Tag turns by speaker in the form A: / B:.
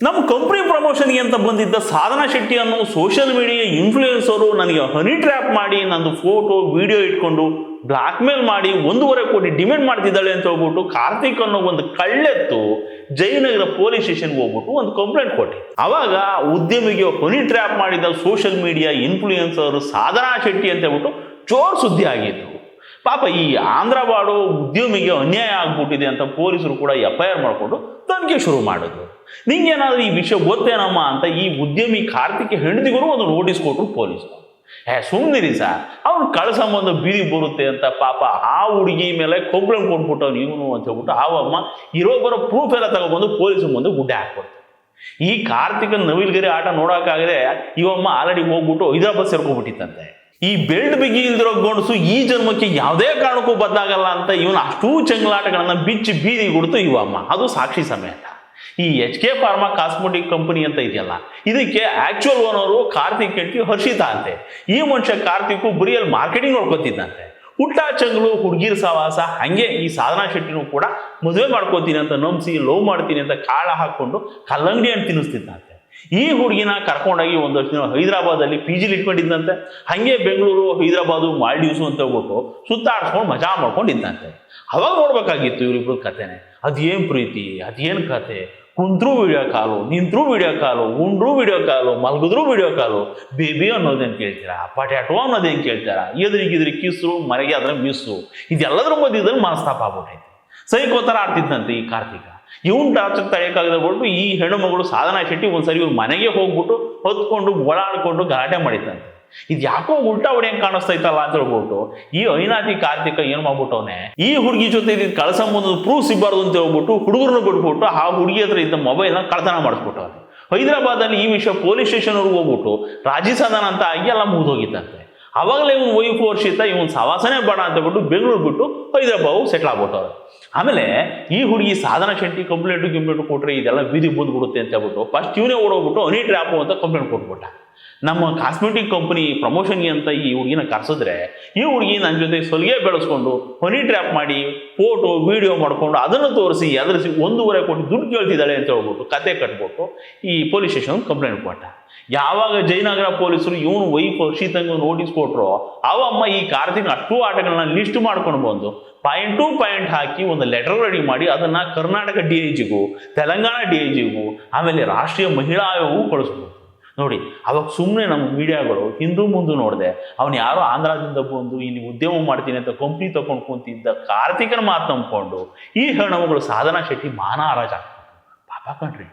A: ನಮ್ಮ ಕಂಪ್ನಿ ಪ್ರಮೋಷನ್ಗೆ ಅಂತ ಬಂದಿದ್ದ ಸಾಧನಾ ಶೆಟ್ಟಿ ಅನ್ನೋ ಸೋಷಿಯಲ್ ಮೀಡಿಯಾ ಇನ್ಫ್ಲೂಯೆನ್ಸರು ನನಗೆ ಹನಿ ಟ್ರ್ಯಾಪ್ ಮಾಡಿ ನಂದು ಫೋಟೋ ವಿಡಿಯೋ ಇಟ್ಕೊಂಡು ಬ್ಲಾಕ್ ಮೇಲ್ ಮಾಡಿ 1.5 ಕೋಟಿ ಡಿಮ್ಯಾಂಡ್ ಮಾಡ್ತಿದ್ದಾಳೆ ಅಂತ ಹೇಳ್ಬಿಟ್ಟು ಕಾರ್ತಿಕ್ ಅನ್ನೋ ಒಂದು ಕಳ್ಳೆತ್ತು ಜಯನಗರ ಪೊಲೀಸ್ ಸ್ಟೇಷನ್ಗೆ ಹೋಗ್ಬಿಟ್ಟು ಒಂದು ಕಂಪ್ಲೇಂಟ್ ಕೊಟ್ಟೆ. ಅವಾಗ ಉದ್ಯಮಿಗೆ ಹನಿ ಟ್ರ್ಯಾಪ್ ಮಾಡಿದ ಸೋಷಿಯಲ್ ಮೀಡಿಯಾ ಇನ್ಫ್ಲೂಯೆನ್ಸರ್ ಸಾಧನಾ ಶೆಟ್ಟಿ ಅಂತ ಹೇಳ್ಬಿಟ್ಟು ಜೋರ್ ಸುದ್ದಿ ಆಗಿತ್ತು. ಪಾಪ ಈ ಆಂಧ್ರವಾಡು ಉದ್ಯಮಿಗೆ ಅನ್ಯಾಯ ಆಗ್ಬಿಟ್ಟಿದೆ ಅಂತ ಪೊಲೀಸರು ಕೂಡ FIR ಮಾಡಿಕೊಂಡು ತನಿಖೆ ಶುರು ಮಾಡಿದ್ರು. ನಿಂಗೇನಾದ್ರೂ ಈ ವಿಷಯ ಗೊತ್ತೇನಮ್ಮ ಅಂತ ಈ ಉದ್ಯಮಿ ಕಾರ್ತಿಕ್ ಹೆಂಡತಿಗೂ ಒಂದು ನೋಟಿಸ್ ಕೊಟ್ಟರು ಪೊಲೀಸರು. ಸುಮ್ಮನಿರಿ ಸರ್, ಅವ್ನು ಕಳ್ಸಂಬಂಧ ಬೀದಿ ಬರುತ್ತೆ ಅಂತ ಪಾಪ ಆ ಹುಡುಗಿ ಮೇಲೆ ಕಂಪ್ಲೇಂಟ್ ಕೊಟ್ಬಿಟ್ಟು ಇವನು ಅಂತ ಹೇಳ್ಬಿಟ್ಟು ಅವಮ್ಮ ಇರೋಬರೋ ಪ್ರೂಫ್ ಎಲ್ಲ ತಗೊಬಂದು ಪೊಲೀಸ್ ಮುಂದೆ ಗುಡ್ಡೆ ಹಾಕ್ಬಿಡ್ತಾರೆ. ಈ ಕಾರ್ತಿಕನ್ ನವಿಲ್ಗರಿ ಆಟ ನೋಡೋಕ್ಕಾಗದೆ ಇವಮ್ಮ ಆಲ್ರೆಡಿ ಹೋಗ್ಬಿಟ್ಟು ಹೈದರಾಬಾದ್ ಸೇರ್ಕೊಂಡ್ಬಿಟ್ಟಿತ್ತಂತೆ. ಈ ಬೆಲ್ಟ್ ಬಿಗಿ ಇಲ್ದಿರೋ ಗಂಡಸು ಈ ಜನ್ಮಕ್ಕೆ ಯಾವುದೇ ಕಾರಣಕ್ಕೂ ಬದಲಾಗಲ್ಲ ಅಂತ ಇವನು ಅಷ್ಟೂ ಚಂಗ್ಲಾಟಗಳನ್ನ ಬಿಚ್ಚಿ ಬೀದಿ ಕೊಡ್ತು ಇವಮ್ಮ, ಅದು ಸಾಕ್ಷಿ ಸಮೇತ. ಈ HK ಫಾರ್ಮಾ ಕಾಸ್ಮೆಟಿಕ್ ಕಂಪನಿ ಅಂತ ಇದೆಯಲ್ಲ, ಇದಕ್ಕೆ ಆಕ್ಚುಯಲ್ ಓನರು ಕಾರ್ತಿಕ್ ಹೆಂಡತಿ ಹರ್ಷಿತಾ ಅಂತೆ. ಈ ಮನುಷ್ಯ ಕಾರ್ತಿಕ್ ಬರಿಯಲ್ಲಿ ಮಾರ್ಕೆಟಿಂಗ್ ನೋಡ್ಕೊತಿದ್ದಂತೆ. ಹುಟ್ಟ ಚಂಗ್ಳು ಹುಡುಗಿರ್ ಸವಾಸ, ಹಂಗೆ ಈ ಸಾಧನಾ ಶೆಟ್ಟಿನೂ ಕೂಡ ಮದುವೆ ಮಾಡ್ಕೋತೀನಿ ಅಂತ ನಂಬಿಸಿ ಲವ್ ಮಾಡ್ತೀನಿ ಅಂತ ಕಾಳ ಹಾಕೊಂಡು ಕಲ್ಲಂಗಡಿ ಹಣ್ಣು ತಿನ್ನಿಸ್ತಿದ್ದಂತೆ. ಈ ಹುಡುಗಿನ ಕರ್ಕೊಂಡೋಗಿ ಒಂದಷ್ಟು ದಿನ ಹೈದರಾಬಾದಲ್ಲಿ PG ಇಟ್ಕೊಂಡಿದ್ದಂತೆ. ಹಂಗೆ ಬೆಂಗಳೂರು, ಹೈದರಾಬಾದು, ಮಾಲ್ಡೀವ್ಸು ಅಂತ ಹೋಗ್ಬಿಟ್ಟು ಸುತ್ತಾಡ್ಸ್ಕೊಂಡು ಮಜಾ ಮಾಡ್ಕೊಂಡಿದ್ದಂತೆ. ಅವಾಗ ನೋಡ್ಬೇಕಾಗಿತ್ತು ಇವರಿಬ್ರು ಕಥೆನೆ. ಅದೇನು ಪ್ರೀತಿ, ಅದೇನು ಕತೆ, ಕುಂತ್ರು ವಿಡಿಯೋ ಕಾಲು, ನಿಂತ್ರು ವಿಡಿಯೋ ಕಾಲು, ಉಂಡ್ರು ವಿಡಿಯೋ ಕಾಲು, ಮಲಗಿದ್ರು ವಿಡಿಯೋ ಕಾಲು, ಬೇಬಿ ಅನ್ನೋದೇನು ಕೇಳ್ತೀರಾ, ಪಟ್ಯಾಟೋ ಅನ್ನೋದೇನು ಕೇಳ್ತಾರಾ, ಎದುರಿಗಿದ್ರಿ ಕಿಸ್ರು, ಮನೆಗೆ ಅದ್ರ ಮಿಸ್ಸು, ಇದೆಲ್ಲದ್ರ ಮಧ್ಯದಲ್ಲಿ ಮನಸ್ತಾಪ ಆಗ್ಬಿಟ್ಟೈತೆ. ಸೈಕೋ ಥರ ಆಡ್ತಿದ್ದಂತೆ ಈ ಕಾರ್ತಿಕ. ಇವನ್ ಟಾರ್ಚರ್ ತಡೆಯೋಕ್ಕಾಗದೆ ಬಿಟ್ಟು ಈ ಹೆಣ್ಣು ಮಗಳು ಸಾಧನಾ ಶೆಟ್ಟಿ ಒಂದ್ಸರಿ ಇವ್ರ ಮನೆಗೆ ಹೋಗ್ಬಿಟ್ಟು ಹೊತ್ಕೊಂಡು ಓಡಾಡ್ಕೊಂಡು ಗಲಾಟೆ ಮಾಡಿದ್ದಂತೆ. ಇದು ಯಾಕೋ ಉಲ್ಟಾ ಹೊಡೆಯಂಗೆ ಕಾಣಿಸ್ತೈತಲ್ಲ ಅಂತ ಹೇಳ್ಬಿಟ್ಟು ಈ ಐನಾತಿ ಕಾರ್ತಿಕ ಏನು ಮಾಡ್ಬಿಟ್ಟವನೆ, ಈ ಹುಡುಗಿ ಜೊತೆ ಇದ್ದಿದ್ದು ಕಳ್ಸಂಬಂದು ಪ್ರೂಫ್ ಸಿಗಬಾರ್ದು ಅಂತ ಹೇಳ್ಬಿಟ್ಟು ಹುಡುಗರನ್ನ ಬಿಟ್ಬಿಟ್ಟು ಆ ಹುಡುಗಿ ಹತ್ರ ಇದ್ದ ಮೊಬೈಲ್ನ ಕಳ್ತನ ಮಾಡಿಸ್ಬಿಟ್ಟವ್ರೆ. ಹೈದರಾಬಾದಲ್ಲಿ ಈ ವಿಷಯ ಪೊಲೀಸ್ ಸ್ಟೇಷನ್ವರೆಗೂ ಹೋಗ್ಬಿಟ್ಟು ರಾಜಿ ಸದನ ಅಂತ ಆಗಿ ಎಲ್ಲ ಮುಗಿದೋಗಿತ್ತಂತೆ. ಅವಾಗಲೇ ಇವನು ವೈಫ್ ವರ್ಷಿತ ಇವನ್ ಸವಾಸನೆ ಬೇಡ ಅಂತ ಬಿಟ್ಟು ಬೆಂಗಳೂರು ಬಿಟ್ಟು ಹೈದರಾಬಾದ್ ಸೆಟ್ಲ್ ಆಗ್ಬಿಟ್ಟವ್ರು. ಆಮೇಲೆ ಈ ಹುಡುಗಿ ಸಾಧನಾ ಶೆಟ್ಟಿ ಕಂಪ್ಲೇಂಟ್ ಕೊಟ್ರೆ ಇದೆಲ್ಲ ಬೀದಿ ಬಂದ್ಬಿಡುತ್ತೆ ಅಂತ ಹೇಳ್ಬಿಟ್ಟು ಫಸ್ಟ್ ಇವನೇ ಓಡೋಗ್ಬಿಟ್ಟು ಹನಿ ಟ್ರ್ಯಾಪು ಅಂತ ಕಂಪ್ಲೇಂಟ್ ಕೊಟ್ಬಿಟ್ಟ. ನಮ್ಮ ಕಾಸ್ಮೆಟಿಕ್ ಕಂಪನಿ ಪ್ರಮೋಷನ್ಗೆ ಅಂತ ಈ ಹುಡುಗಿನ ಕರ್ಸಿದ್ರೆ ಈ ಹುಡುಗಿ ನನ್ನ ಜೊತೆ ಸೊಲಿಗೆ ಬೆಳೆಸ್ಕೊಂಡು ಹನಿ ಟ್ರ್ಯಾಪ್ ಮಾಡಿ ಫೋಟೋ ವಿಡಿಯೋ ಮಾಡ್ಕೊಂಡು ಅದನ್ನು ತೋರಿಸಿ ಎದುರಿಸಿ 1.5 ಕೋಟಿ ದುಡ್ಡು ಕೇಳ್ತಿದ್ದಾಳೆ ಅಂತ ಹೇಳ್ಬಿಟ್ಟು ಕತೆ ಕಟ್ಬಿಟ್ಟು ಈ ಪೊಲೀಸ್ ಸ್ಟೇಷನ್ ಕಂಪ್ಲೇಂಟ್ ಕೊಟ್ಟ. ಯಾವಾಗ ಜಯನಗರ ಪೊಲೀಸರು ಇವನು ವೈಫ್ ಹರ್ಷಿತಂಗೆ ನೋಟಿಸ್ ಕೊಟ್ಟರು, ಅವಮ್ಮ ಈ ಕಾರ್ತಿಕ್ ಅಷ್ಟು ಆಟಗಳನ್ನ ಲಿಸ್ಟ್ ಮಾಡ್ಕೊಂಡು ಬಂದು ಪಾಯಿಂಟ್ ಟು ಪಾಯಿಂಟ್ ಹಾಕಿ ಒಂದು ಲೆಟರ್ ರೆಡಿ ಮಾಡಿ ಅದನ್ನ ಕರ್ನಾಟಕ DIGಗೂ ತೆಲಂಗಾಣ DIGಗೂ ಆಮೇಲೆ ರಾಷ್ಟ್ರೀಯ ಮಹಿಳಾ ಆಯೋಗಕ್ಕೂ ಕಳಿಸ್ಬೋದು. ನೋಡಿ, ಅವಾಗ ಸುಮ್ಮನೆ ನಮ್ಮ ಮೀಡಿಯಾಗಳು ಹಿಂದೂ ಮುಂದೆ ನೋಡಿದೆ ಅವನು ಯಾರೋ ಆಂಧ್ರದಿಂದ ಬಂದು ಇಲ್ಲಿ ಉದ್ಯಮ ಮಾಡ್ತೀನಿ ಅಂತ ಕಂಪ್ನಿ ತಗೊಂಡು ಕುಂತಿದ್ದ ಕಾರ್ತಿಕನ ಮಾತು ನಂಬ್ಕೊಂಡು ಈ ಹೆಣ್ಣುಮಗಳು ಸಾಧನಾ ಶೆಟ್ಟಿ ಮಾನ ಹರಾಜಾಗ್ತಾರೆ. ಪಾಪ ಕಣ್ರಿ.